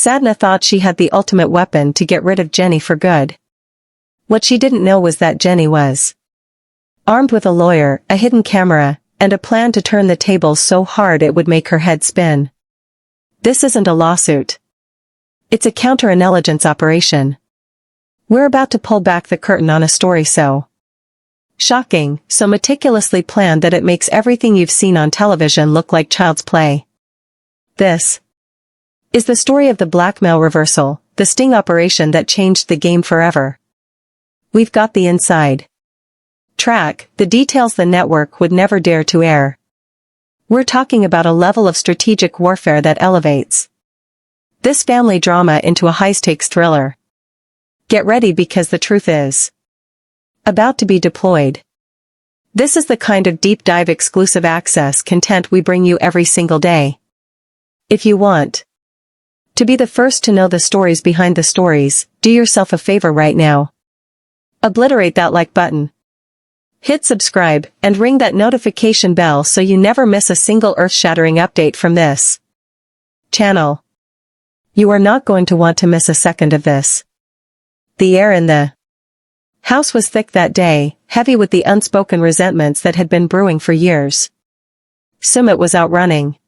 Sadhna thought she had the ultimate weapon to get rid of Jenny for good. What she didn't know was that Jenny was armed with a lawyer, a hidden camera, and a plan to turn the tables so hard it would make her head spin. This isn't a lawsuit. It's a counterintelligence operation. We're about to pull back the curtain on a story so shocking, so meticulously planned that it makes everything you've seen on television look like child's play. This is the story of the blackmail reversal, the sting operation that changed the game forever. We've got the inside track, the details the network would never dare to air. We're talking about a level of strategic warfare that elevates this family drama into a high-stakes thriller. Get ready because the truth is about to be deployed. This is the kind of deep dive exclusive access content we bring you every single day. If you want to be the first to know the stories behind the stories, do yourself a favor right now. Obliterate that like button. Hit subscribe, and ring that notification bell so you never miss a single earth-shattering update from this channel. You are not going to want to miss a second of this. The air in the house was thick that day, heavy with the unspoken resentments that had been brewing for years. Sumit was out running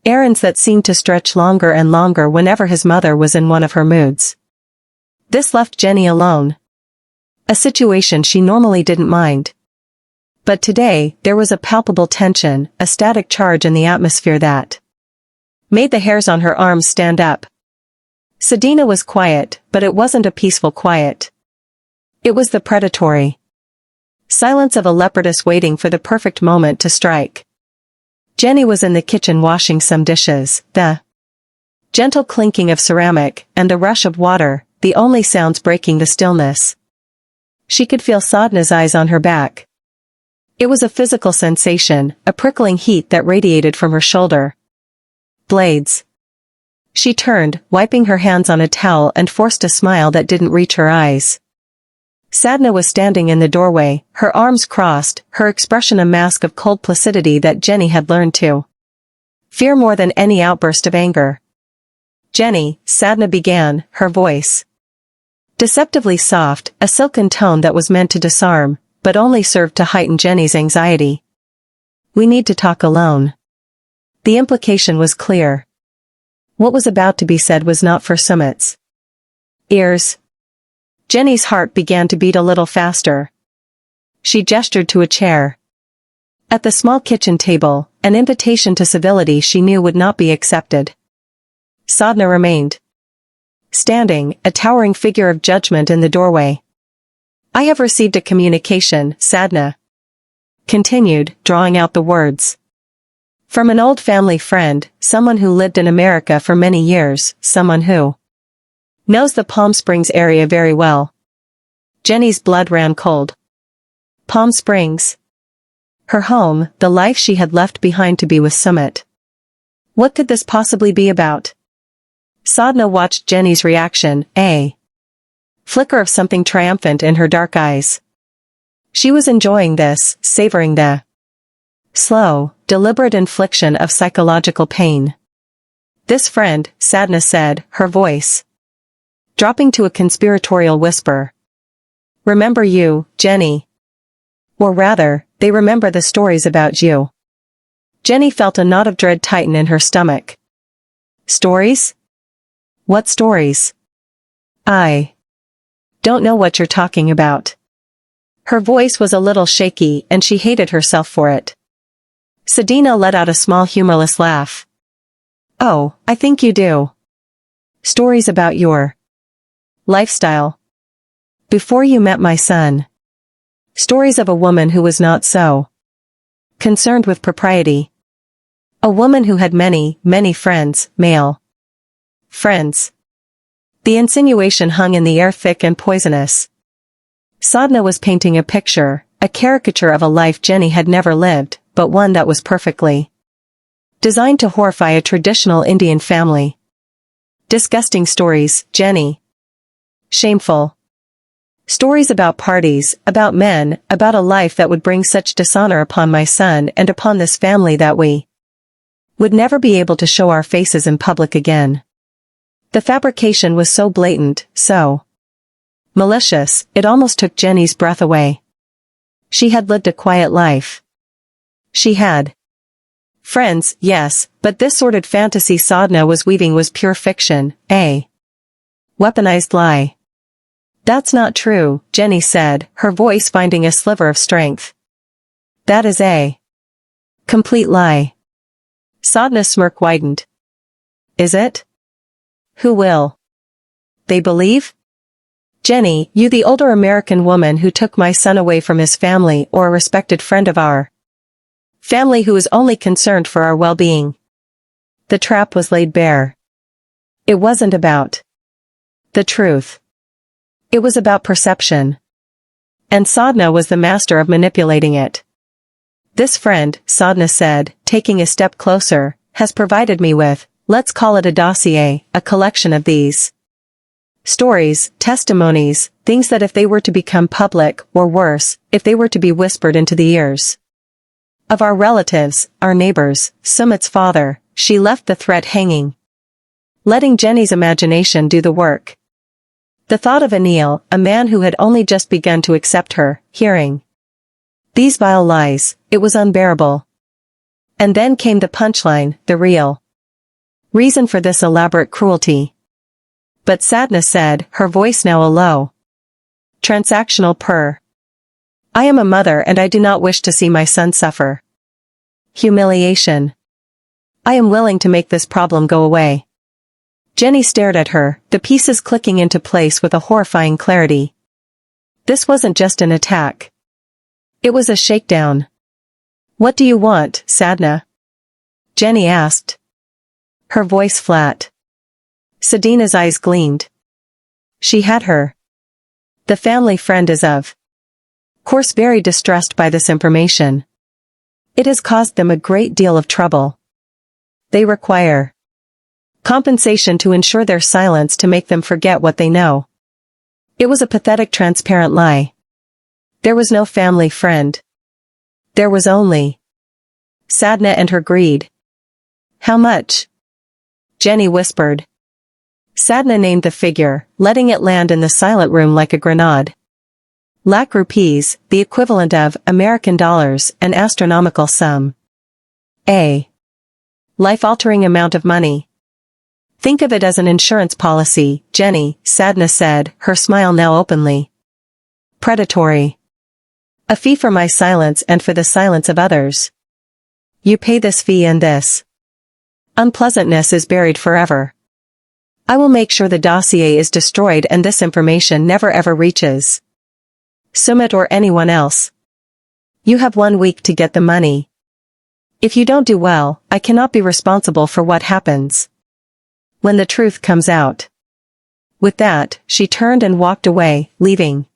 errands that seemed to stretch longer and longer whenever his mother was in one of her moods. This left Jenny alone. A situation she normally didn't mind. But today, there was a palpable tension, a static charge in the atmosphere that made the hairs on her arms stand up. Sadhna was quiet, but it wasn't a peaceful quiet. It was the predatory silence of a leopardess waiting for the perfect moment to strike. Jenny was in the kitchen washing some dishes, the gentle clinking of ceramic, and the rush of water, the only sounds breaking the stillness. She could feel Sadhna's eyes on her back. It was a physical sensation, a prickling heat that radiated from her shoulder blades. She turned, wiping her hands on a towel and forced a smile that didn't reach her eyes. Sadhna was standing in the doorway, her arms crossed, her expression a mask of cold placidity that Jenny had learned to fear more than any outburst of anger. "Jenny," Sadhna began, her voice deceptively soft, a silken tone that was meant to disarm, but only served to heighten Jenny's anxiety. "We need to talk alone." The implication was clear. What was about to be said was not for Sumit's ears. Jenny's heart began to beat a little faster. She gestured to a chair. At the small kitchen table, an invitation to civility she knew would not be accepted. Sadhna remained standing, a towering figure of judgment in the doorway. "I have received a communication," Sadhna continued, drawing out the words. "From an old family friend, someone who lived in America for many years, someone who knows the Palm Springs area very well." Jenny's blood ran cold. Palm Springs. Her home, the life she had left behind to be with Sumit. What could this possibly be about? Sadhna watched Jenny's reaction, a flicker of something triumphant in her dark eyes. She was enjoying this, savoring the slow, deliberate infliction of psychological pain. "This friend," Sadhna said, her voice dropping to a conspiratorial whisper. "Remember you, Jenny. Or rather, they remember the stories about you." Jenny felt a knot of dread tighten in her stomach. "Stories? What stories?" "I don't know what you're talking about." Her voice was a little shaky and she hated herself for it. Sadhna let out a small humorless laugh. "Oh, I think you do. Stories about your lifestyle. Before you met my son. Stories of a woman who was not so concerned with propriety. A woman who had many, many friends, male friends." The insinuation hung in the air thick and poisonous. Sadhna was painting a picture, a caricature of a life Jenny had never lived, but one that was perfectly designed to horrify a traditional Indian family. Disgusting stories, Jenny. Shameful. Stories about parties, about men, about a life that would bring such dishonor upon my son and upon this family that we would never be able to show our faces in public again. The fabrication was so blatant, so malicious, it almost took Jenny's breath away. She had lived a quiet life. She had friends, yes, but this sordid fantasy Sadhna was weaving was pure fiction, a weaponized lie. That's not true, Jenny said, her voice finding a sliver of strength. That is a complete lie. Sadhna's smirk widened. Is it? Who will they believe? Jenny, you the older American woman who took my son away from his family, or a respected friend of our family who is only concerned for our well-being. The trap was laid bare. It wasn't about the truth. It was about perception. And Sadhna was the master of manipulating it. This friend, Sadhna said, taking a step closer, has provided me with, let's call it a dossier, a collection of these stories, testimonies, things that if they were to become public, or worse, if they were to be whispered into the ears of our relatives, our neighbors, Sumit's father, she left the threat hanging, letting Jenny's imagination do the work. The thought of Anil, a man who had only just begun to accept her, hearing these vile lies, it was unbearable. And then came the punchline, the real reason for this elaborate cruelty. But Sadhna said, her voice now a low, transactional purr. I am a mother and I do not wish to see my son suffer humiliation. I am willing to make this problem go away. Jenny stared at her, the pieces clicking into place with a horrifying clarity. This wasn't just an attack. It was a shakedown. What do you want, Sadhna? Jenny asked. Her voice flat. Sadhna's eyes gleamed. She had her. The family friend is of course very distressed by this information. It has caused them a great deal of trouble. They require compensation to ensure their silence to make them forget what they know. It was a pathetic transparent lie. There was no family friend. There was only Sadhna and her greed. How much? Jenny whispered. Sadhna named the figure, letting it land in the silent room like a grenade. Lakh rupees, the equivalent of American dollars, an astronomical sum. A life-altering amount of money. Think of it as an insurance policy, Jenny, Sadhna said, her smile now openly predatory. A fee for my silence and for the silence of others. You pay this fee and this unpleasantness is buried forever. I will make sure the dossier is destroyed and this information never ever reaches Sumit or anyone else. You have 1 week to get the money. If you don't do well, I cannot be responsible for what happens when the truth comes out. With that, she turned and walked away, leaving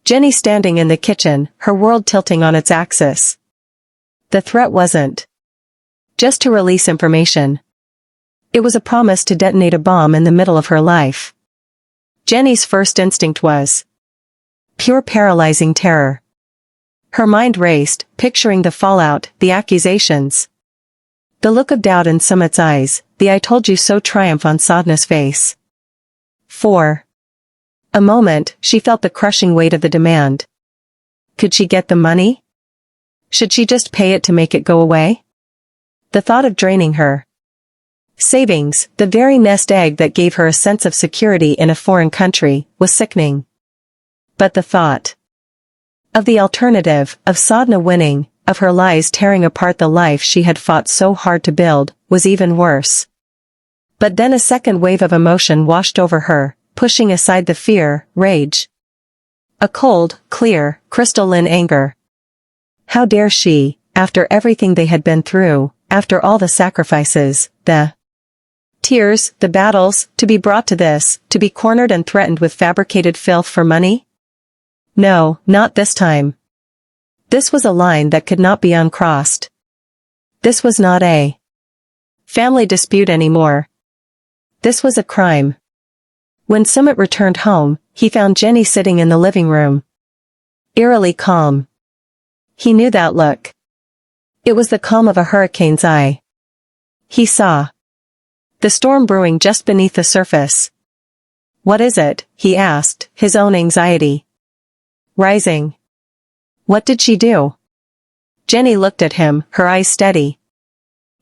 Jenny standing in the kitchen, her world tilting on its axis. The threat wasn't just to release information. It was a promise to detonate a bomb in the middle of her life. Jenny's first instinct was pure paralyzing terror. Her mind raced, picturing the fallout, the accusations. The look of doubt in Sumit's eyes, the I told you so triumph on Sadhna's face. For a moment, she felt the crushing weight of the demand. Could she get the money? Should she just pay it to make it go away? The thought of draining her savings, the very nest egg that gave her a sense of security in a foreign country, was sickening. But the thought of the alternative, of Sadhna winning, of her lies tearing apart the life she had fought so hard to build, was even worse. But then a second wave of emotion washed over her, pushing aside the fear, rage. A cold, clear, crystalline anger. How dare she, after everything they had been through, after all the sacrifices, the tears, the battles, to be brought to this, to be cornered and threatened with fabricated filth for money? No, not this time. This was a line that could not be uncrossed. This was not a family dispute anymore. This was a crime. When Sumit returned home, he found Jenny sitting in the living room, eerily calm. He knew that look. It was the calm of a hurricane's eye. He saw the storm brewing just beneath the surface. "What is it?" he asked, his own anxiety rising. "What did she do?" Jenny looked at him, her eyes steady,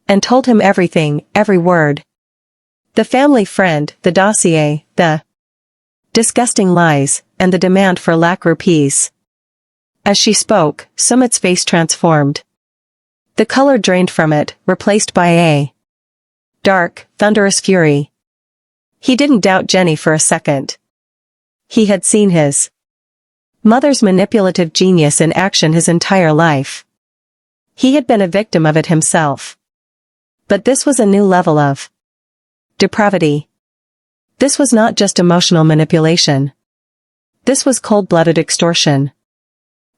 and told him everything, every word. The family friend, the dossier, the disgusting lies, and the demand for lakh rupees. As she spoke, Sumit's face transformed. The color drained from it, replaced by a dark, thunderous fury. He didn't doubt Jenny for a second. He had seen his mother's manipulative genius in action his entire life. He had been a victim of it himself. But this was a new level of depravity. This was not just emotional manipulation. This was cold-blooded extortion.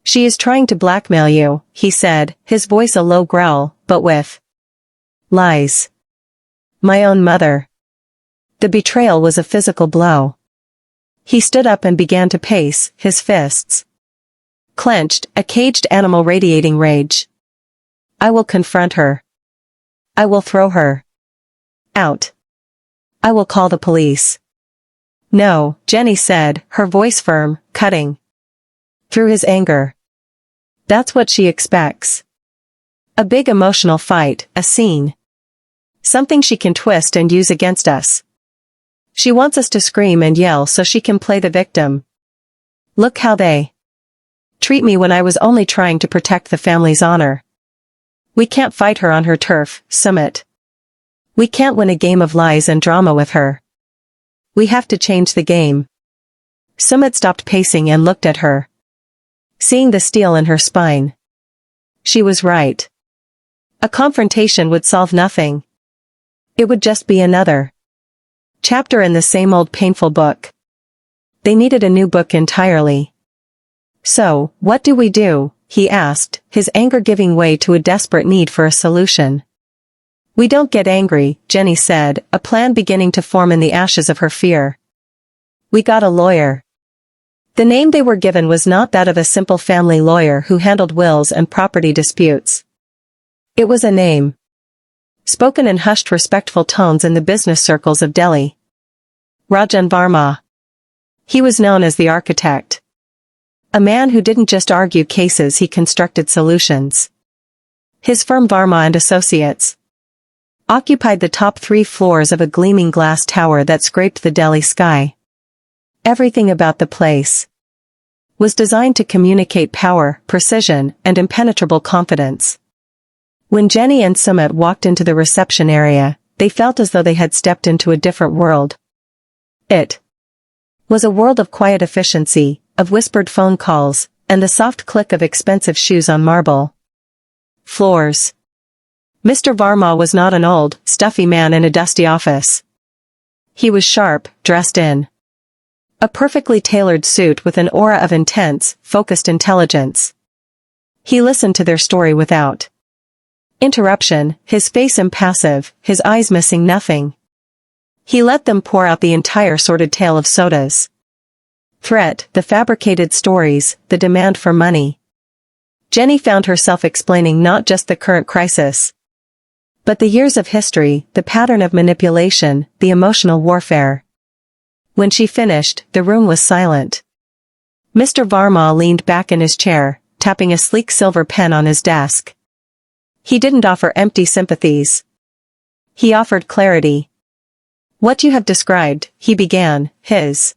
"She is trying to blackmail you," he said, his voice a low growl, but with lies. "My own mother." The betrayal was a physical blow. He stood up and began to pace, his fists clenched, a caged animal radiating rage. "I will confront her. I will throw her out. I will call the police." "No," Jenny said, her voice firm, cutting through his anger. "That's what she expects. A big emotional fight, a scene. Something she can twist and use against us. She wants us to scream and yell so she can play the victim. Look how they treat me when I was only trying to protect the family's honor. We can't fight her on her turf, Sumit. We can't win a game of lies and drama with her. We have to change the game." Sumit stopped pacing and looked at her, seeing the steel in her spine. She was right. A confrontation would solve nothing. It would just be another chapter in the same old painful book. They needed a new book entirely. "So, what do we do?" he asked, his anger giving way to a desperate need for a solution. "We don't get angry," Jenny said, a plan beginning to form in the ashes of her fear. "We got a lawyer." The name they were given was not that of a simple family lawyer who handled wills and property disputes. It was a name spoken in hushed respectful tones in the business circles of Delhi. Rajan Varma. He was known as the architect. A man who didn't just argue cases, he constructed solutions. His firm Varma and Associates occupied the top 3 floors of a gleaming glass tower that scraped the Delhi sky. Everything about the place was designed to communicate power, precision, and impenetrable confidence. When Jenny and Sumit walked into the reception area, they felt as though they had stepped into a different world. It was a world of quiet efficiency, of whispered phone calls, and the soft click of expensive shoes on marble floors. Mr. Varma was not an old, stuffy man in a dusty office. He was sharp, dressed in a perfectly tailored suit with an aura of intense, focused intelligence. He listened to their story without interruption, his face impassive, his eyes missing nothing. He let them pour out the entire sordid tale of sodas. Threat, the fabricated stories, the demand for money. Jenny found herself explaining not just the current crisis, but the years of history, the pattern of manipulation, the emotional warfare. When she finished, the room was silent. Mr. Varma leaned back in his chair, tapping a sleek silver pen on his desk. He didn't offer empty sympathies. He offered clarity. "What you have described," he began, his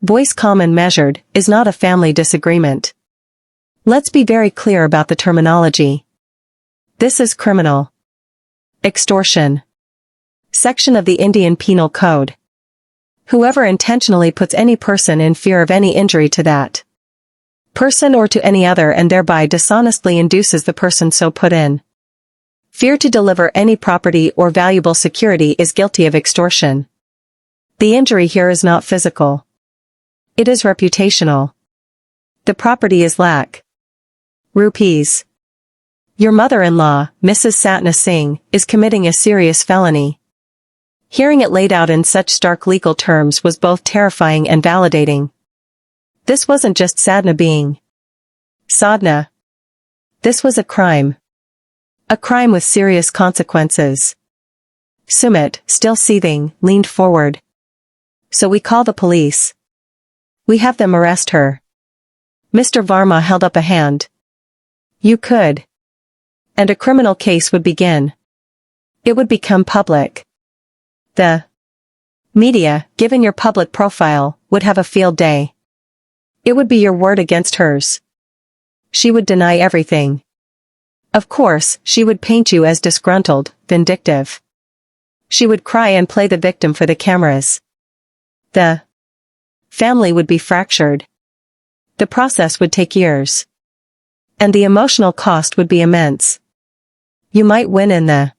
voice calm and measured, "is not a family disagreement. Let's be very clear about the terminology. This is criminal extortion. Section of the Indian Penal Code. Whoever intentionally puts any person in fear of any injury to that person or to any other and thereby dishonestly induces the person so put in fear to deliver any property or valuable security is guilty of extortion. The injury here is not physical. It is reputational. The property is lakh rupees. Your mother-in-law, Mrs. Sadhna Singh, is committing a serious felony." Hearing it laid out in such stark legal terms was both terrifying and validating. This wasn't just Sadhna being Sadhna. This was a crime. A crime with serious consequences. Sumit, still seething, leaned forward. So we call the police. We have them arrest her. Mr. Varma held up a hand. You could. And a criminal case would begin. It would become public. The media, given your public profile, would have a field day. It would be your word against hers. She would deny everything. Of course, she would paint you as disgruntled, vindictive. She would cry and play the victim for the cameras. The family would be fractured. The process would take years. And the emotional cost would be immense. You might win in the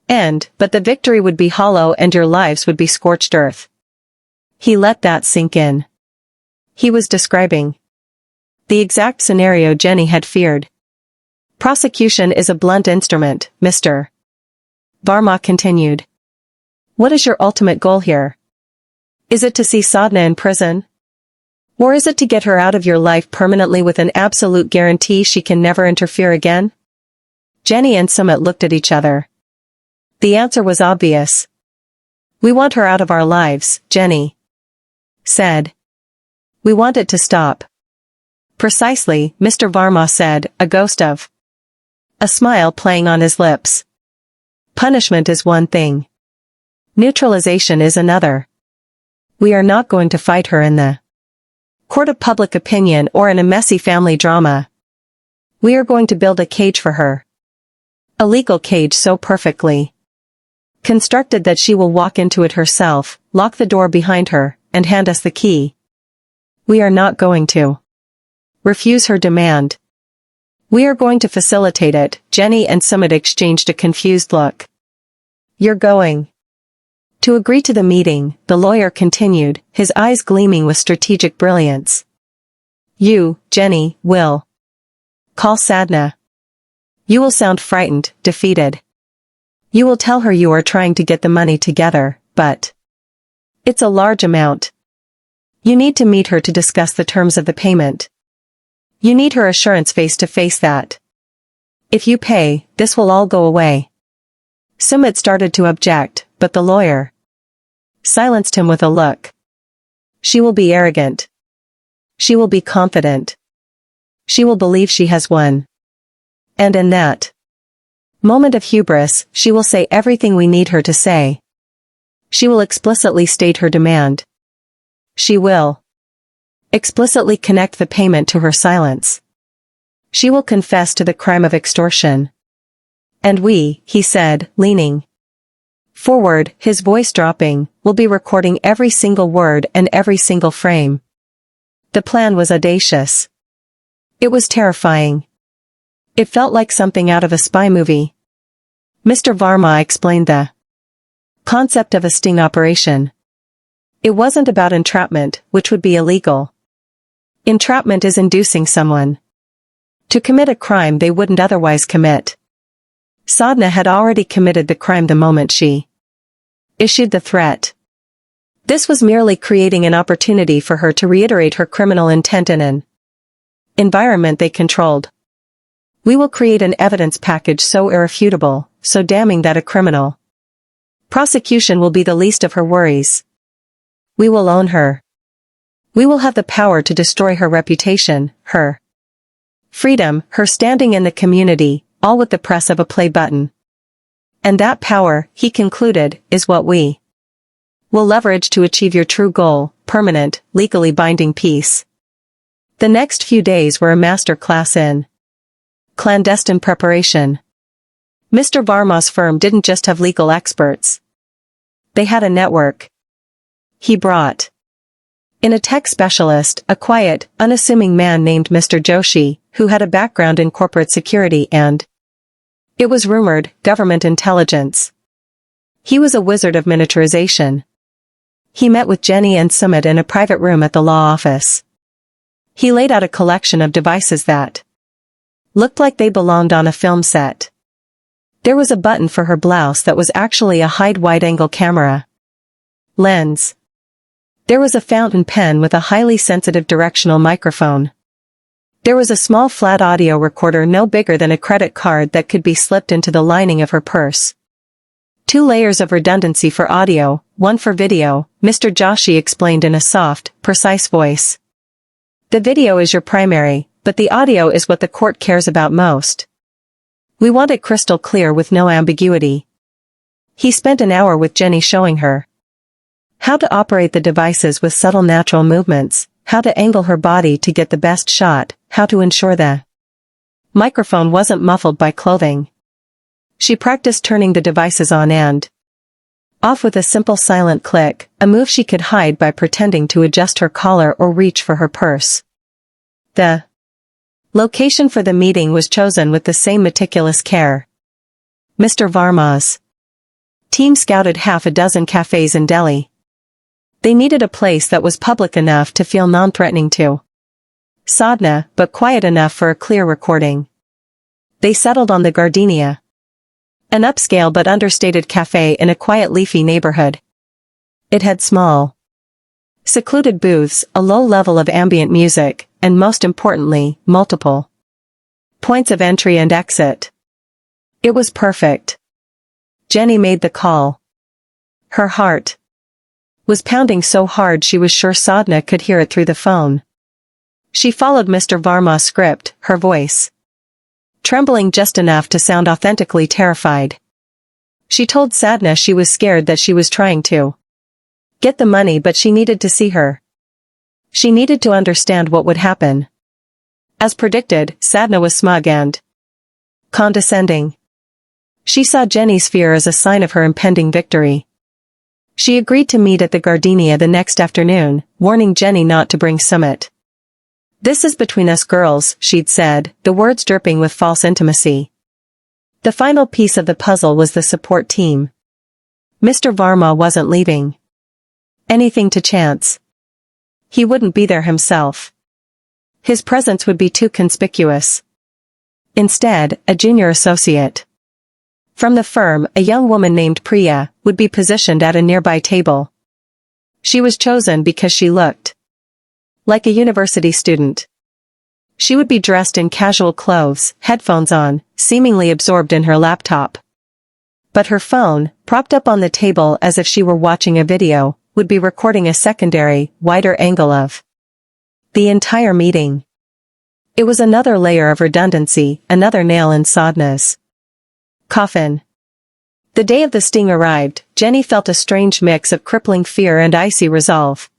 end, but the victory would be hollow and your lives would be scorched earth. He let that sink in. He was describing the exact scenario Jenny had feared. Prosecution is a blunt instrument, Mr. Varma continued. What is your ultimate goal here? Is it to see Sadhna in prison? Or is it to get her out of your life permanently with an absolute guarantee she can never interfere again? Jenny and Sumit looked at each other. The answer was obvious. We want her out of our lives, Jenny said. We want it to stop. Precisely, Mr. Varma said, a ghost of a smile playing on his lips. Punishment is one thing. Neutralization is another. We are not going to fight her in the court of public opinion or in a messy family drama. We are going to build a cage for her. A legal cage so perfectly constructed that she will walk into it herself, lock the door behind her, and hand us the key. We are not going to refuse her demand. We are going to facilitate it. Jenny and Sumit exchanged a confused look. You're going to agree to the meeting, the lawyer continued, his eyes gleaming with strategic brilliance. You, Jenny, will call Sadhna. You will sound frightened, defeated. You will tell her you are trying to get the money together, but it's a large amount. You need to meet her to discuss the terms of the payment. You need her assurance face-to-face that if you pay, this will all go away. Sumit started to object, but the lawyer silenced him with a look. She will be arrogant. She will be confident. She will believe she has won. And in that moment of hubris, she will say everything we need her to say. She will explicitly state her demand. She will explicitly connect the payment to her silence. She will confess to the crime of extortion. And we, he said, leaning forward, his voice dropping, will be recording every single word and every single frame. The plan was audacious. It was terrifying. It felt like something out of a spy movie. Mr. Varma explained the concept of a sting operation. It wasn't about entrapment, which would be illegal. Entrapment is inducing someone to commit a crime they wouldn't otherwise commit. Sadhna had already committed the crime the moment she issued the threat. This was merely creating an opportunity for her to reiterate her criminal intent in an environment they controlled. We will create an evidence package so irrefutable, so damning that a criminal prosecution will be the least of her worries. We will own her. We will have the power to destroy her reputation, her freedom, her standing in the community, all with the press of a play button. And that power, he concluded, is what we will leverage to achieve your true goal, permanent, legally binding peace. The next few days were a master class in clandestine preparation. Mr. Varma's firm didn't just have legal experts. They had a network. He brought in a tech specialist, a quiet, unassuming man named Mr. Joshi, who had a background in corporate security and, it was rumored, government intelligence. He was a wizard of miniaturization. He met with Jenny and Sumit in a private room at the law office. He laid out a collection of devices that looked like they belonged on a film set. There was a button for her blouse that was actually a wide-angle camera lens. There was a fountain pen with a highly sensitive directional microphone. There was a small flat audio recorder no bigger than a credit card that could be slipped into the lining of her purse. 2 layers of redundancy for audio, 1 for video, Mr. Joshi explained in a soft, precise voice. The video is your primary, but the audio is what the court cares about most. We want it crystal clear with no ambiguity. He spent an hour with Jenny showing her how to operate the devices with subtle natural movements, how to angle her body to get the best shot, how to ensure the microphone wasn't muffled by clothing. She practiced turning the devices on and off with a simple silent click, a move she could hide by pretending to adjust her collar or reach for her purse. The location for the meeting was chosen with the same meticulous care. Mr. Varma's team scouted half a dozen cafes in Delhi. They needed a place that was public enough to feel non-threatening to Sadhna, but quiet enough for a clear recording. They settled on the Gardenia, an upscale but understated cafe in a quiet leafy neighborhood. It had small, secluded booths, a low level of ambient music, and most importantly, multiple points of entry and exit. It was perfect. Jenny made the call. Her heart was pounding so hard she was sure Sadhna could hear it through the phone. She followed Mr. Varma's script, her voice trembling just enough to sound authentically terrified. She told Sadhna she was scared that she was trying to get the money, but she needed to see her. She needed to understand what would happen. As predicted, Sadhna was smug and condescending. She saw Jenny's fear as a sign of her impending victory. She agreed to meet at the Gardenia the next afternoon, warning Jenny not to bring Sumit. "This is between us girls," she'd said, the words dripping with false intimacy. The final piece of the puzzle was the support team. Mr. Varma wasn't leaving anything to chance. He wouldn't be there himself. His presence would be too conspicuous. Instead, a junior associate from the firm, a young woman named Priya, would be positioned at a nearby table. She was chosen because she looked like a university student. She would be dressed in casual clothes, headphones on, seemingly absorbed in her laptop. But her phone, propped up on the table as if she were watching a video, would be recording a secondary, wider angle of the entire meeting. It was another layer of redundancy, another nail in Sadhna's coffin. The day of the sting arrived, Jenny felt a strange mix of crippling fear and icy resolve.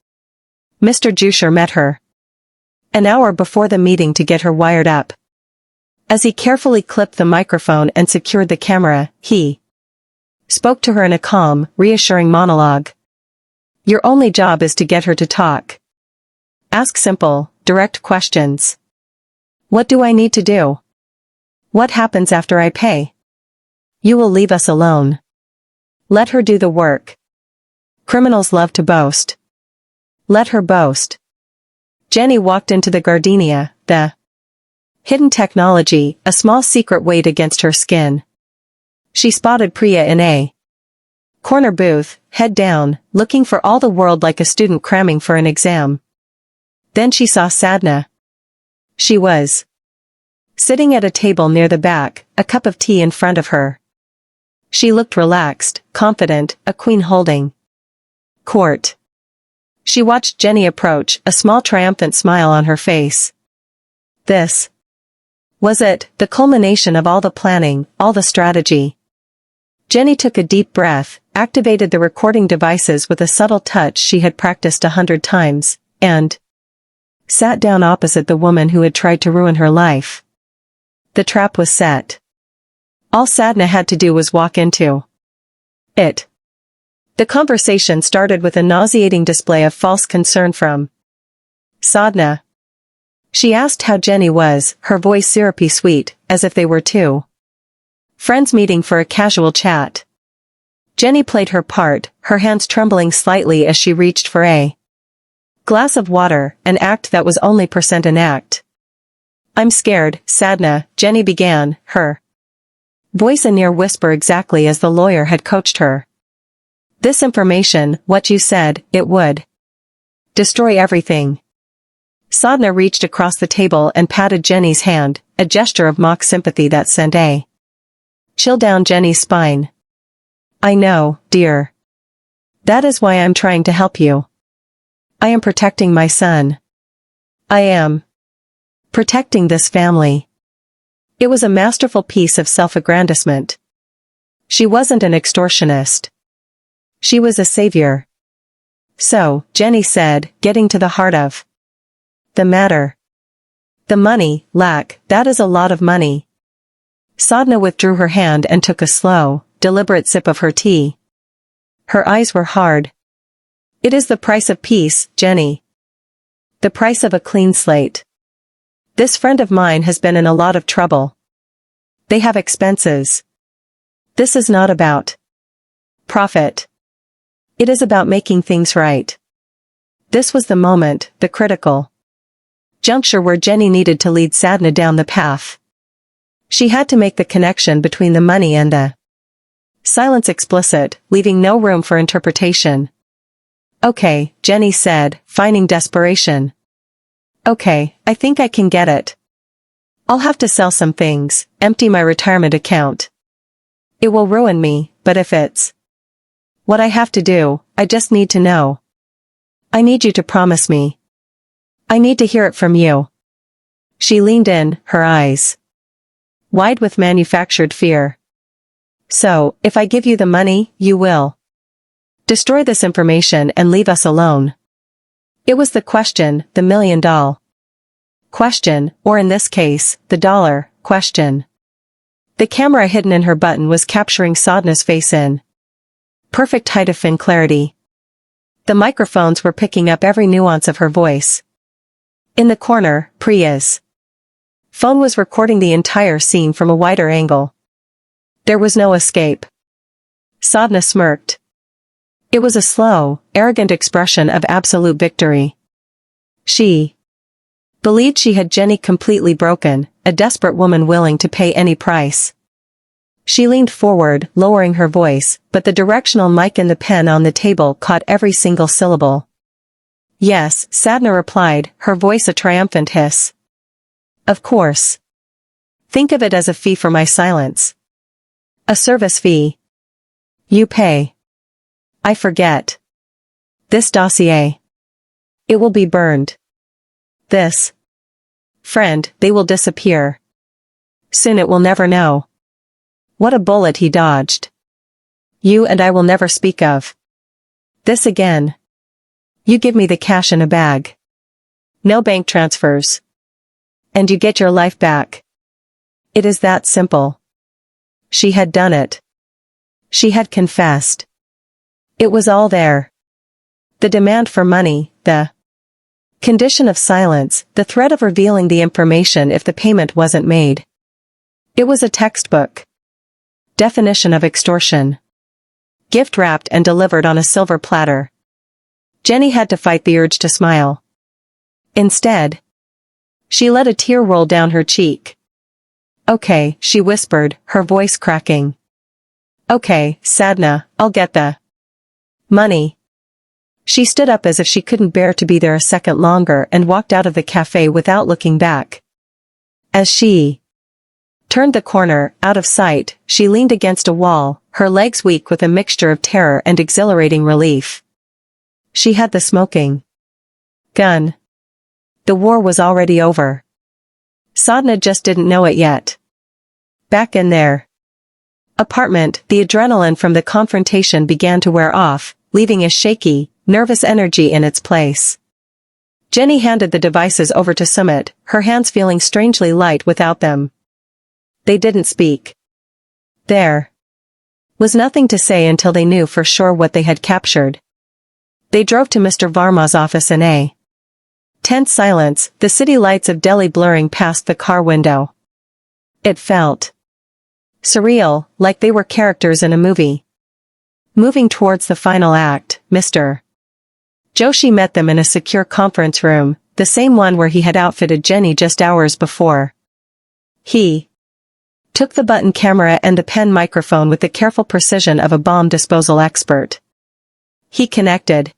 Mr. Jusher met her an hour before the meeting to get her wired up. As he carefully clipped the microphone and secured the camera, he spoke to her in a calm, reassuring monologue. "Your only job is to get her to talk. Ask simple, direct questions. What do I need to do? What happens after I pay? You will leave us alone. Let her do the work. Criminals love to boast. Let her boast." Jenny walked into the Gardenia, the hidden technology, a small secret weighed against her skin. She spotted Priya in a corner booth, head down, looking for all the world like a student cramming for an exam. Then she saw Sadhna. She was sitting at a table near the back, a cup of tea in front of her. She looked relaxed, confident, a queen holding court. She watched Jenny approach, a small triumphant smile on her face. This was it, the culmination of all the planning, all the strategy. Jenny took a deep breath, activated the recording devices with a subtle touch she had practiced 100 times, and sat down opposite the woman who had tried to ruin her life. The trap was set. All Sadhna had to do was walk into it. The conversation started with a nauseating display of false concern from Sadhna. She asked how Jenny was, her voice syrupy sweet, as if they were two friends meeting for a casual chat. Jenny played her part, her hands trembling slightly as she reached for a glass of water, an act that was only percent an act. "I'm scared, Sadhna," Jenny began, her voice a near whisper exactly as the lawyer had coached her. "This information, what you said, it would destroy everything." Sadhna reached across the table and patted Jenny's hand, a gesture of mock sympathy that sent a chill down Jenny's spine. I know, dear. That is why I'm trying to help you. I am protecting my son. I am protecting this family. It was a masterful piece of self-aggrandizement. She wasn't an extortionist. She was a savior. So, Jenny said, getting to the heart of the matter. The money, lack, that is a lot of money. Sadhna withdrew her hand and took a slow, deliberate sip of her tea. Her eyes were hard. It is the price of peace, Jenny. The price of a clean slate. This friend of mine has been in a lot of trouble. They have expenses. This is not about profit. It is about making things right. This was the moment, the critical juncture where Jenny needed to lead Sadhna down the path. She had to make the connection between the money and the silence explicit, leaving no room for interpretation. Okay, Jenny said, feigning desperation. Okay, I think I can get it. I'll have to sell some things, empty my retirement account. It will ruin me, but if it's what I have to do, I just need to know. I need you to promise me. I need to hear it from you. She leaned in, her eyes wide with manufactured fear. So, if I give you the money, you will destroy this information and leave us alone. It was the question, the million-dollar question, or in this case, the dollar question. The camera hidden in her button was capturing Sadhna's face in perfect height of fin clarity. The microphones were picking up every nuance of her voice. In the corner, Priya's phone was recording the entire scene from a wider angle. There was no escape. Sadhna smirked. It was a slow, arrogant expression of absolute victory. She believed she had Jenny completely broken, a desperate woman willing to pay any price. She leaned forward, lowering her voice, but the directional mic in the pen on the table caught every single syllable. Yes, Sadhna replied, her voice a triumphant hiss. Of course. Think of it as a fee for my silence. A service fee. You pay. I forget. This dossier. It will be burned. This friend, they will disappear. Soon it will never know. What a bullet he dodged. You and I will never speak of this again. You give me the cash in a bag. No bank transfers. And you get your life back. It is that simple. She had done it. She had confessed. It was all there. The demand for money, the condition of silence, the threat of revealing the information if the payment wasn't made. It was a textbook definition of extortion. Gift wrapped and delivered on a silver platter. Jenny had to fight the urge to smile. Instead, she let a tear roll down her cheek. Okay, she whispered, her voice cracking. Okay, Sadhna, I'll get the money. She stood up as if she couldn't bear to be there a second longer and walked out of the cafe without looking back. As she turned the corner, out of sight, she leaned against a wall, her legs weak with a mixture of terror and exhilarating relief. She had the smoking gun. The war was already over. Sadhna just didn't know it yet. Back in their apartment, the adrenaline from the confrontation began to wear off, leaving a shaky, nervous energy in its place. Jenny handed the devices over to Sumit, her hands feeling strangely light without them. They didn't speak. There was nothing to say until they knew for sure what they had captured. They drove to Mr. Varma's office in a tense silence, the city lights of Delhi blurring past the car window. It felt surreal, like they were characters in a movie. Moving towards the final act, Mr. Joshi met them in a secure conference room, the same one where he had outfitted Jenny just hours before. He took the button camera and the pen microphone with the careful precision of a bomb disposal expert. He connected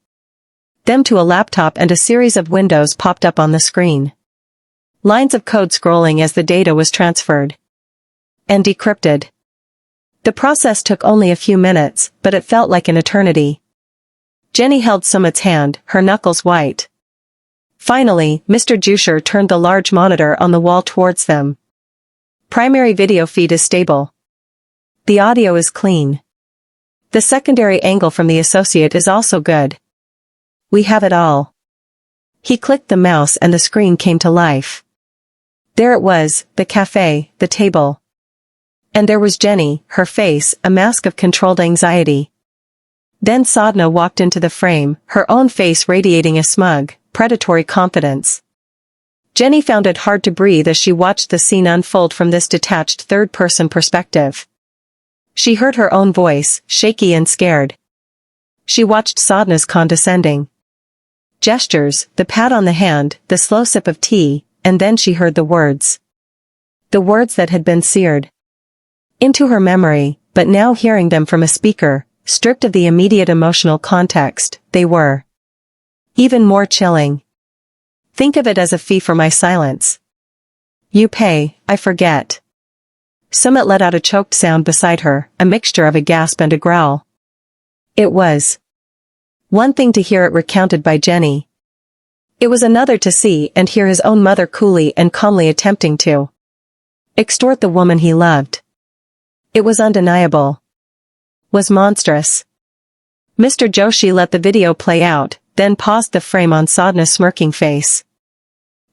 them to a laptop and a series of windows popped up on the screen. Lines of code scrolling as the data was transferred and decrypted. The process took only a few minutes, but it felt like an eternity. Jenny held Sumit's hand, her knuckles white. Finally, Mr. Jusher turned the large monitor on the wall towards them. Primary video feed is stable. The audio is clean. The secondary angle from the associate is also good. We have it all. He clicked the mouse and the screen came to life. There it was, the cafe, the table. And there was Jenny, her face, a mask of controlled anxiety. Then Sadhna walked into the frame, her own face radiating a smug, predatory confidence. Jenny found it hard to breathe as she watched the scene unfold from this detached third-person perspective. She heard her own voice, shaky and scared. She watched Sadhna's condescending gestures, the pat on the hand, the slow sip of tea, and then she heard the words. The words that had been seared into her memory, but now hearing them from a speaker, stripped of the immediate emotional context, they were even more chilling. Think of it as a fee for my silence. You pay, I forget. Sumit let out a choked sound beside her, a mixture of a gasp and a growl. It was one thing to hear it recounted by Jenny. It was another to see and hear his own mother coolly and calmly attempting to extort the woman he loved. It was undeniable. Was monstrous. Mr. Joshi let the video play out, then paused the frame on Sadhna's smirking face.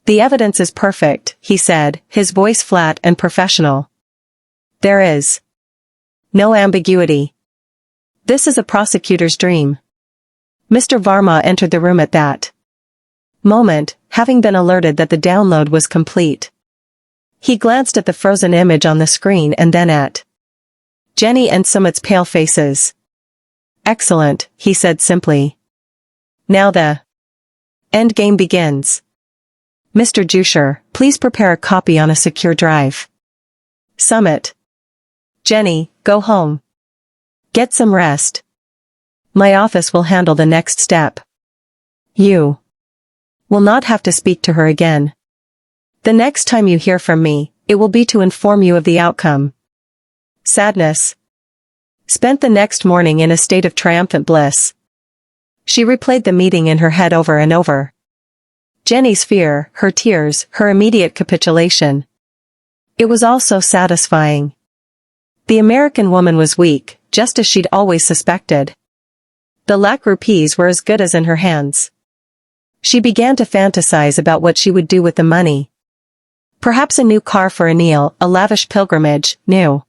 The evidence is perfect, he said, his voice flat and professional. There is no ambiguity. This is a prosecutor's dream. Mr. Varma entered the room at that moment, having been alerted that the download was complete. He glanced at the frozen image on the screen and then at Jenny and Sumit's pale faces. Excellent, he said simply. Now the end game begins. Mr. Jusher, please prepare a copy on a secure drive. Sumit. Jenny, go home. Get some rest. My office will handle the next step. You will not have to speak to her again. The next time you hear from me, it will be to inform you of the outcome. Sadness spent the next morning in a state of triumphant bliss. She replayed the meeting in her head over and over. Jenny's fear, her tears, her immediate capitulation. It was all so satisfying. The American woman was weak, just as she'd always suspected. The lakh rupees were as good as in her hands. She began to fantasize about what she would do with the money. Perhaps a new car for Anil, a lavish pilgrimage, new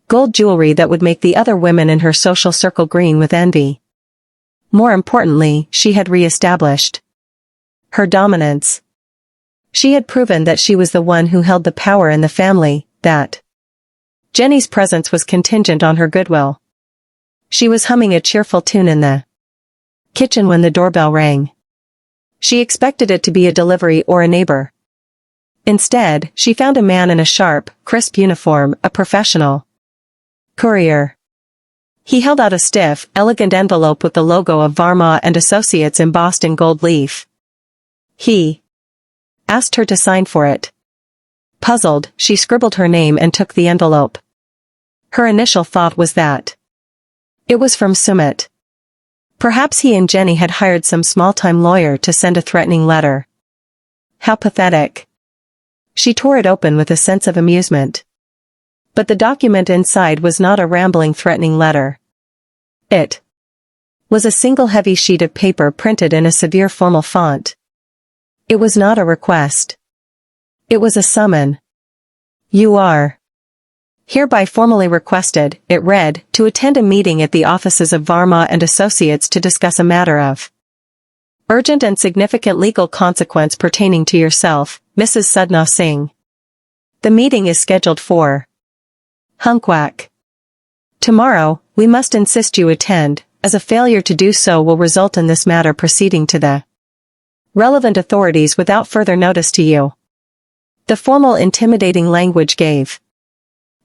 gold jewelry that would make the other women in her social circle green with envy. More importantly, she had re-established her dominance. She had proven that she was the one who held the power in the family, that Jenny's presence was contingent on her goodwill. She was humming a cheerful tune in the kitchen when the doorbell rang. She expected it to be a delivery or a neighbor. Instead, she found a man in a sharp, crisp uniform, a professional courier. He held out a stiff, elegant envelope with the logo of Varma and Associates embossed in gold leaf. He asked her to sign for it. Puzzled, she scribbled her name and took the envelope. Her initial thought was that it was from Sumit. Perhaps he and Jenny had hired some small-time lawyer to send a threatening letter. How pathetic. She tore it open with a sense of amusement. But the document inside was not a rambling threatening letter. It was a single heavy sheet of paper printed in a severe formal font. It was not a request. It was a summon. You are hereby formally requested, it read, to attend a meeting at the offices of Varma and Associates to discuss a matter of urgent and significant legal consequence pertaining to yourself, Mrs. Sadhna Singh. The meeting is scheduled for Hunkwak. Tomorrow, we must insist you attend, as a failure to do so will result in this matter proceeding to the relevant authorities without further notice to you. The formal intimidating language gave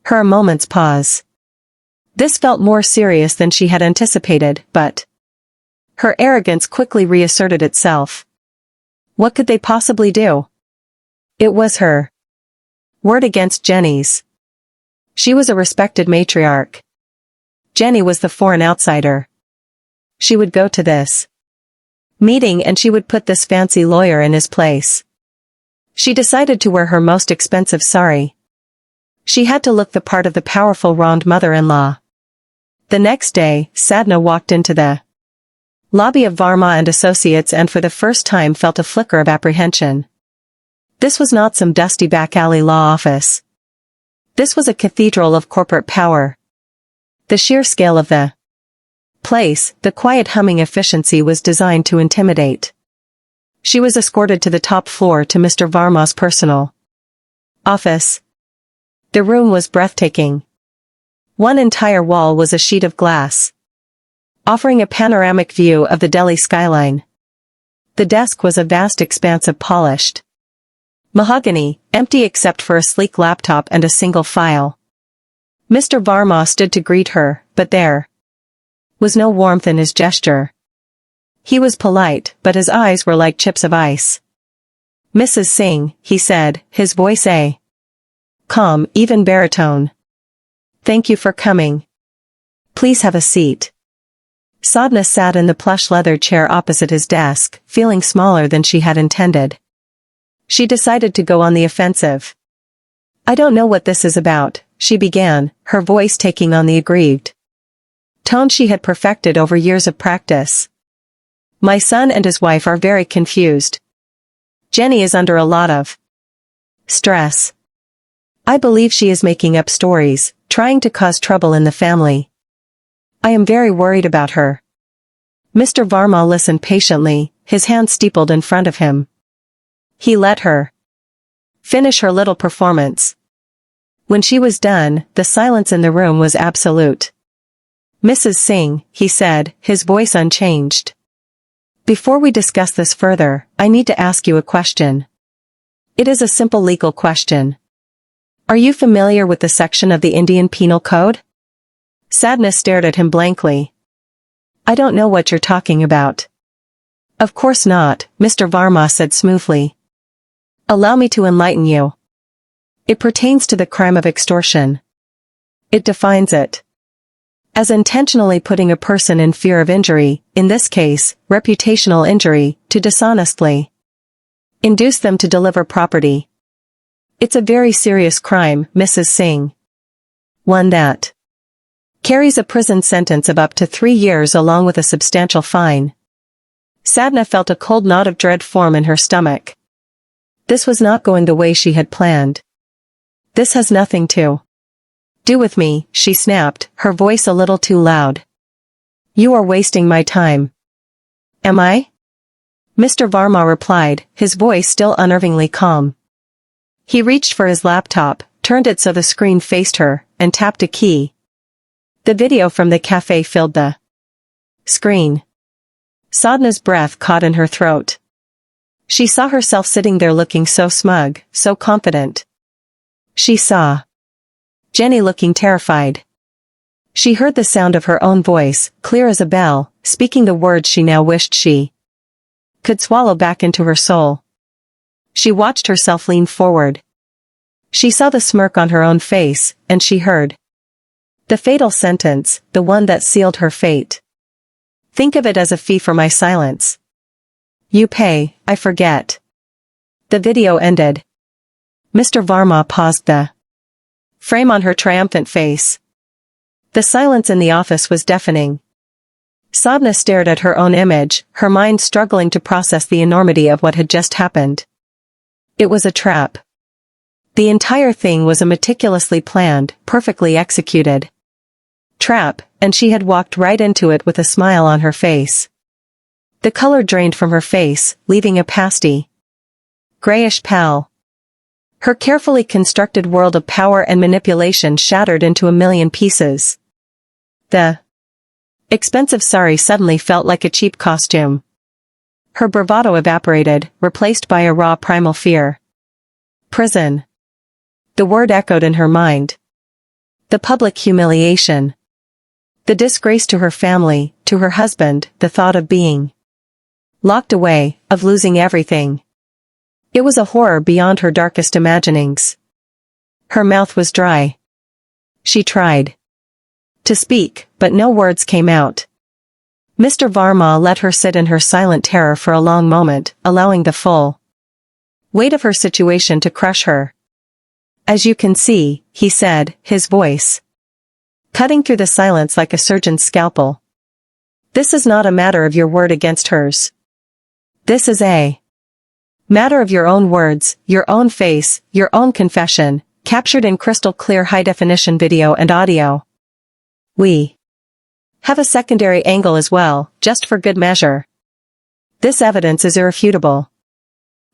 her a moment's pause. This felt more serious than she had anticipated, but her arrogance quickly reasserted itself. What could they possibly do? It was her word against Jenny's. She was a respected matriarch. Jenny was the foreign outsider. She would go to this meeting and she would put this fancy lawyer in his place. She decided to wear her most expensive sari. She had to look the part of the powerful round mother-in-law. The next day, Sadhna walked into the lobby of Varma and Associates and for the first time felt a flicker of apprehension. This was not some dusty back alley law office. This was a cathedral of corporate power. The sheer scale of the place, the quiet humming efficiency was designed to intimidate. She was escorted to the top floor to Mr. Varma's personal office. The room was breathtaking. One entire wall was a sheet of glass, offering a panoramic view of the Delhi skyline. The desk was a vast expanse of polished mahogany, empty except for a sleek laptop and a single file. Mr. Varma stood to greet her, but there was no warmth in his gesture. He was polite, but his eyes were like chips of ice. "Mrs. Singh," he said, his voice a calm, even baritone. "Thank you for coming. Please have a seat." Sadhna sat in the plush leather chair opposite his desk, feeling smaller than she had intended. She decided to go on the offensive. "I don't know what this is about," she began, her voice taking on the aggrieved tone she had perfected over years of practice. "My son and his wife are very confused. Jenny is under a lot of stress. I believe she is making up stories, trying to cause trouble in the family. I am very worried about her." Mr. Varma listened patiently, his hand steepled in front of him. He let her finish her little performance. When she was done, the silence in the room was absolute. "Mrs. Singh," he said, his voice unchanged. "Before we discuss this further, I need to ask you a question. It is a simple legal question. Are you familiar with the section of the Indian Penal Code?" Sadhna stared at him blankly. "I don't know what you're talking about." "Of course not," Mr. Varma said smoothly. "Allow me to enlighten you. It pertains to the crime of extortion. It defines it as intentionally putting a person in fear of injury, in this case, reputational injury, to dishonestly induce them to deliver property. It's a very serious crime, Mrs. Singh. One that carries a prison sentence of up to 3 years along with a substantial fine." Sadhna felt a cold knot of dread form in her stomach. This was not going the way she had planned. "This has nothing to do with me," she snapped, her voice a little too loud. "You are wasting my time." "Am I?" Mr. Varma replied, his voice still unnervingly calm. He reached for his laptop, turned it so the screen faced her, and tapped a key. The video from the cafe filled the screen. Sadhna's breath caught in her throat. She saw herself sitting there looking so smug, so confident. She saw Jenny looking terrified. She heard the sound of her own voice, clear as a bell, speaking the words she now wished she could swallow back into her soul. She watched herself lean forward. She saw the smirk on her own face, and she heard the fatal sentence, the one that sealed her fate. "Think of it as a fee for my silence. You pay, I forget." The video ended. Mr. Varma paused the frame on her triumphant face. The silence in the office was deafening. Sadhna stared at her own image, her mind struggling to process the enormity of what had just happened. It was a trap. The entire thing was a meticulously planned, perfectly executed trap, and she had walked right into it with a smile on her face. The color drained from her face, leaving a pasty grayish pall. Her carefully constructed world of power and manipulation shattered into a million pieces. The expensive sari suddenly felt like a cheap costume. Her bravado evaporated, replaced by a raw primal fear. Prison. The word echoed in her mind. The public humiliation. The disgrace to her family, to her husband, the thought of being locked away, of losing everything. It was a horror beyond her darkest imaginings. Her mouth was dry. She tried to speak, but no words came out. Mr. Varma let her sit in her silent terror for a long moment, allowing the full weight of her situation to crush her. "As you can see," he said, his voice cutting through the silence like a surgeon's scalpel. "This is not a matter of your word against hers. This is a matter of your own words, your own face, your own confession, captured in crystal clear high-definition video and audio. We have a secondary angle as well, just for good measure. This evidence is irrefutable.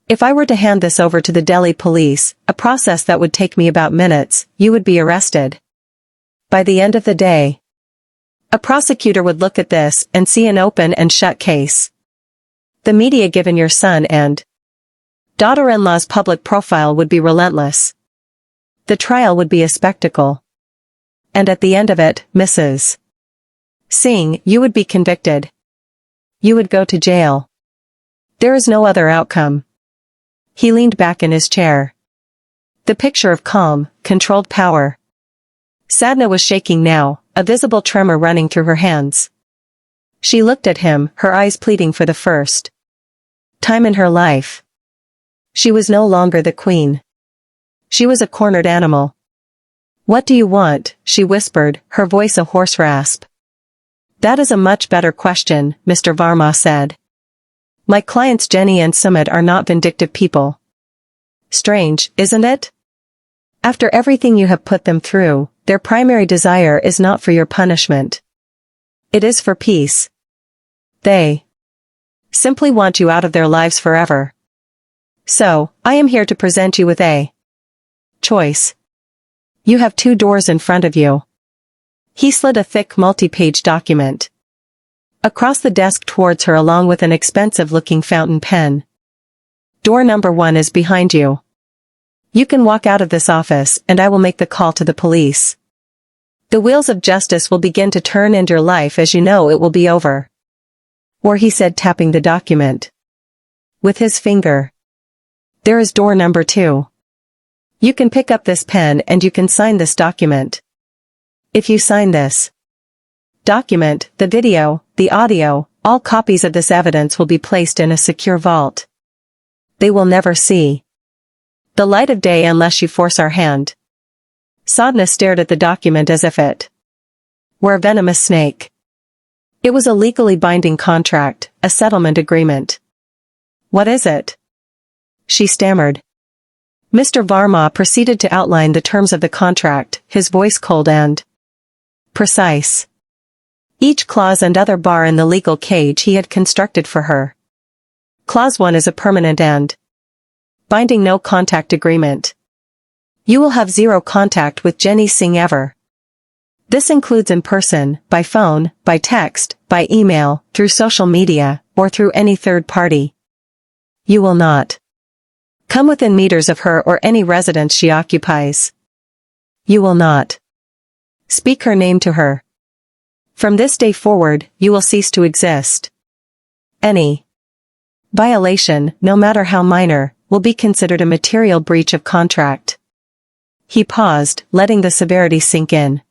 If I were to hand this over to the Delhi police, a process that would take me about minutes, you would be arrested. By the end of the day, a prosecutor would look at this and see an open and shut case. The media given your son and daughter-in-law's public profile would be relentless. The trial would be a spectacle. And at the end of it, Mrs. Singh, you would be convicted. You would go to jail. There is no other outcome." He leaned back in his chair. The picture of calm, controlled power. Sadhna was shaking now, a visible tremor running through her hands. She looked at him, her eyes pleading for the first time in her life. She was no longer the queen. She was a cornered animal. "What do you want?" she whispered, her voice a hoarse rasp. "That is a much better question," Mr. Varma said. "My clients Jenny and Sumit are not vindictive people. Strange, isn't it? After everything you have put them through, their primary desire is not for your punishment. It is for peace. They simply want you out of their lives forever. So, I am here to present you with a choice. You have 2 doors in front of you." He slid a thick multi-page document across the desk towards her along with an expensive-looking fountain pen. "Door number 1 is behind you. You can walk out of this office and I will make the call to the police. The wheels of justice will begin to turn and your life as you know it will be over." Or he said, tapping the document with his finger. "There is door number 2. You can pick up this pen and you can sign this document. If you sign this document, the video, the audio, all copies of this evidence will be placed in a secure vault. They will never see the light of day unless you force our hand." Sadhna stared at the document as if it were a venomous snake. It was a legally binding contract, a settlement agreement. "What is it?" she stammered. Mr. Varma proceeded to outline the terms of the contract, his voice cold and precise. Each clause and other bar in the legal cage he had constructed for her. Clause 1 is a permanent and binding no-contact agreement. You will have 0 contact with Jenny Singh ever. This includes in person, by phone, by text, by email, through social media, or through any third party. You will not come within meters of her or any residence she occupies. You will not speak her name to her. From this day forward, you will cease to exist. Any violation, no matter how minor, will be considered a material breach of contract." He paused, letting the severity sink in.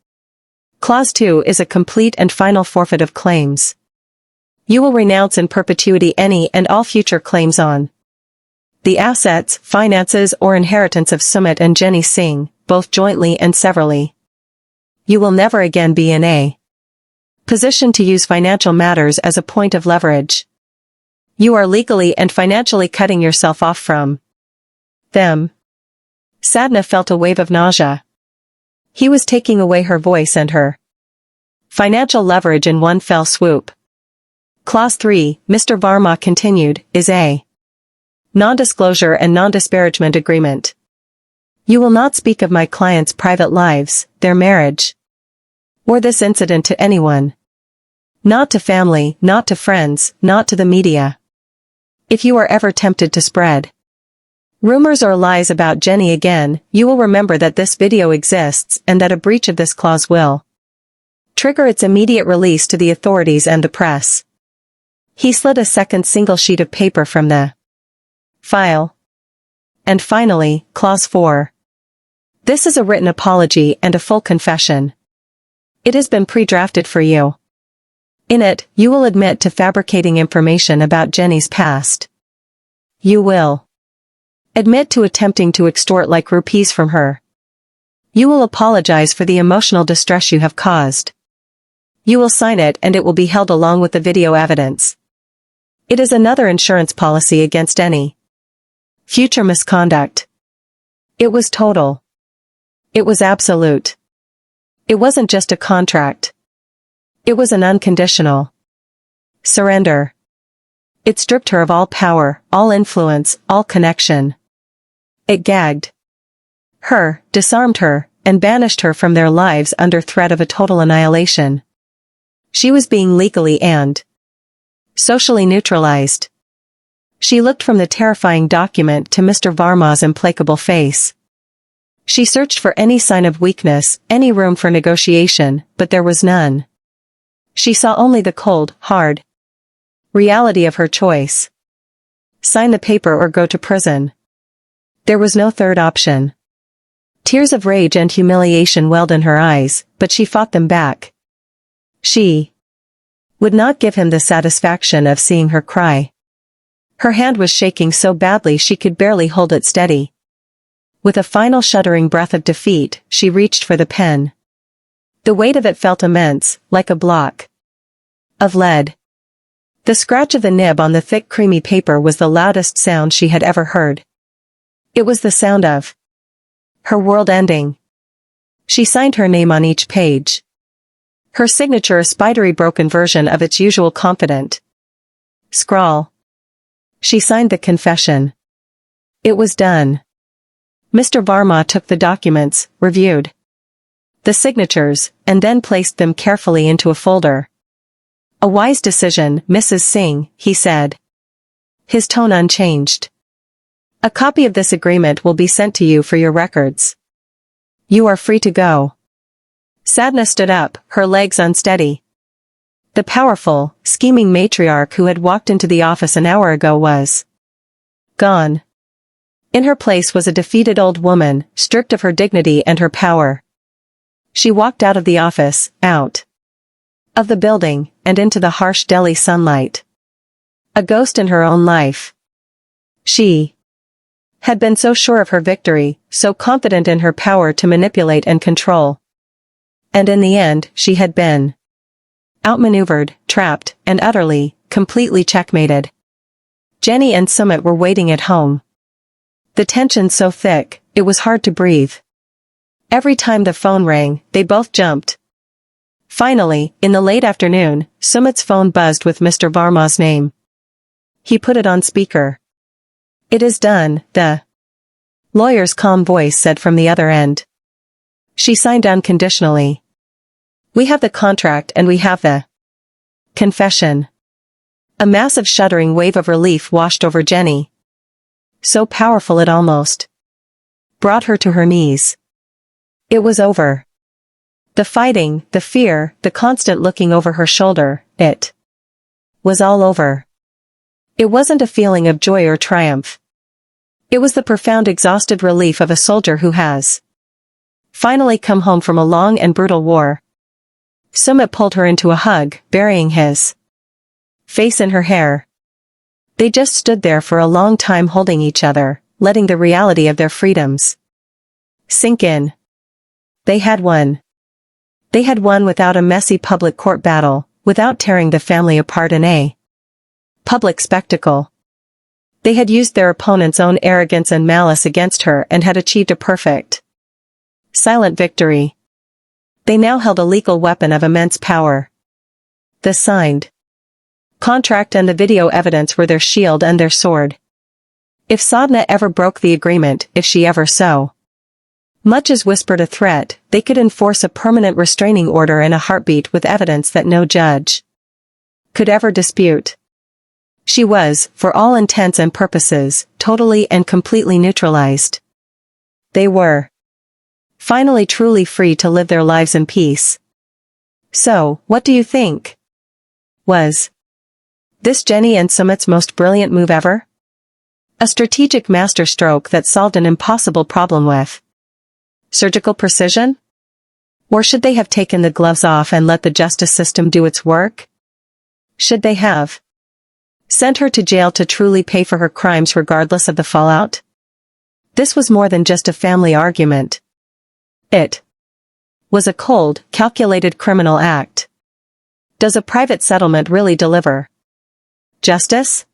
Clause 2 is a complete and final forfeit of claims. You will renounce in perpetuity any and all future claims on the assets, finances or inheritance of Sumit and Jenny Singh, both jointly and severally. You will never again be in a position to use financial matters as a point of leverage. You are legally and financially cutting yourself off from them. Sadhna felt a wave of nausea. He was taking away her voice and her financial leverage in one fell swoop. Clause 3, Mr. Varma continued, is a non-disclosure and non-disparagement agreement. You will not speak of my clients' private lives, their marriage, or this incident to anyone. Not to family, not to friends, not to the media. If you are ever tempted to spread rumors or lies about Jenny again, you will remember that this video exists and that a breach of this clause will trigger its immediate release to the authorities and the press. He slid a second single sheet of paper from the file. And finally, Clause 4. This is a written apology and a full confession. It has been pre-drafted for you. In it, you will admit to fabricating information about Jenny's past. You will admit to attempting to extort like rupees from her. You will apologize for the emotional distress you have caused. You will sign it and it will be held along with the video evidence. It is another insurance policy against any future misconduct. It was total. It was absolute. It wasn't just a contract. It was an unconditional surrender. It stripped her of all power, all influence, all connection. It gagged her, disarmed her, and banished her from their lives under threat of a total annihilation. She was being legally and socially neutralized. She looked from the terrifying document to Mr. Varma's implacable face. She searched for any sign of weakness, any room for negotiation, but there was none. She saw only the cold, hard reality of her choice. Sign the paper or go to prison. There was no third option. Tears of rage and humiliation welled in her eyes, but she fought them back. She would not give him the satisfaction of seeing her cry. Her hand was shaking so badly she could barely hold it steady. With a final shuddering breath of defeat, she reached for the pen. The weight of it felt immense, like a block of lead. The scratch of the nib on the thick creamy paper was the loudest sound she had ever heard. It was the sound of her world ending. She signed her name on each page. Her signature a spidery broken version of its usual confident scrawl. She signed the confession. It was done. Mr. Varma took the documents, reviewed the signatures, and then placed them carefully into a folder. A wise decision, Mrs. Singh, he said. His tone unchanged. A copy of this agreement will be sent to you for your records. You are free to go. Sadhna stood up, her legs unsteady. The powerful, scheming matriarch who had walked into the office an hour ago was gone. In her place was a defeated old woman, stripped of her dignity and her power. She walked out of the office, out of the building, and into the harsh Delhi sunlight. A ghost in her own life. She had been so sure of her victory, so confident in her power to manipulate and control. And in the end, she had been outmaneuvered, trapped, and utterly, completely checkmated. Jenny and Sumit were waiting at home. The tension so thick, it was hard to breathe. Every time the phone rang, they both jumped. Finally, in the late afternoon, Sumit's phone buzzed with Mr. Varma's name. He put it on speaker. It is done, the lawyer's calm voice said from the other end. She signed unconditionally. We have the contract and we have the confession. A massive shuddering wave of relief washed over Jenny. So powerful it almost brought her to her knees. It was over. The fighting, the fear, the constant looking over her shoulder, it was all over. It wasn't a feeling of joy or triumph. It was the profound exhausted relief of a soldier who has finally come home from a long and brutal war. Sumit pulled her into a hug, burying his face in her hair. They just stood there for a long time holding each other, letting the reality of their freedoms sink in. They had won. They had won without a messy public court battle, without tearing the family apart in a public spectacle. They had used their opponent's own arrogance and malice against her and had achieved a perfect, silent victory. They now held a legal weapon of immense power. The signed contract and the video evidence were their shield and their sword. If Sadhna ever broke the agreement, if she ever so much as whispered a threat, they could enforce a permanent restraining order in a heartbeat with evidence that no judge could ever dispute. She was, for all intents and purposes, totally and completely neutralized. They were finally truly free to live their lives in peace. So, what do you think? Was this Jenny and Sumit's most brilliant move ever? A strategic masterstroke that solved an impossible problem with Surgical precision? Or should they have taken the gloves off and let the justice system do its work? Should they have sent her to jail to truly pay for her crimes regardless of the fallout? This was more than just a family argument. It was a cold, calculated criminal act. Does a private settlement really deliver justice?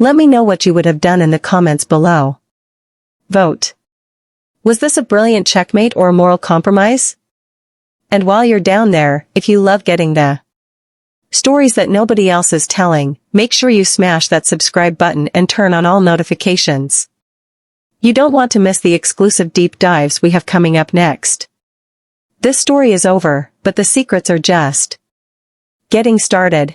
Let me know what you would have done in the comments below. Vote. Was this a brilliant checkmate or a moral compromise? And while you're down there, if you love getting the stories that nobody else is telling, make sure you smash that subscribe button and turn on all notifications. You don't want to miss the exclusive deep dives we have coming up next. This story is over, but the secrets are just getting started.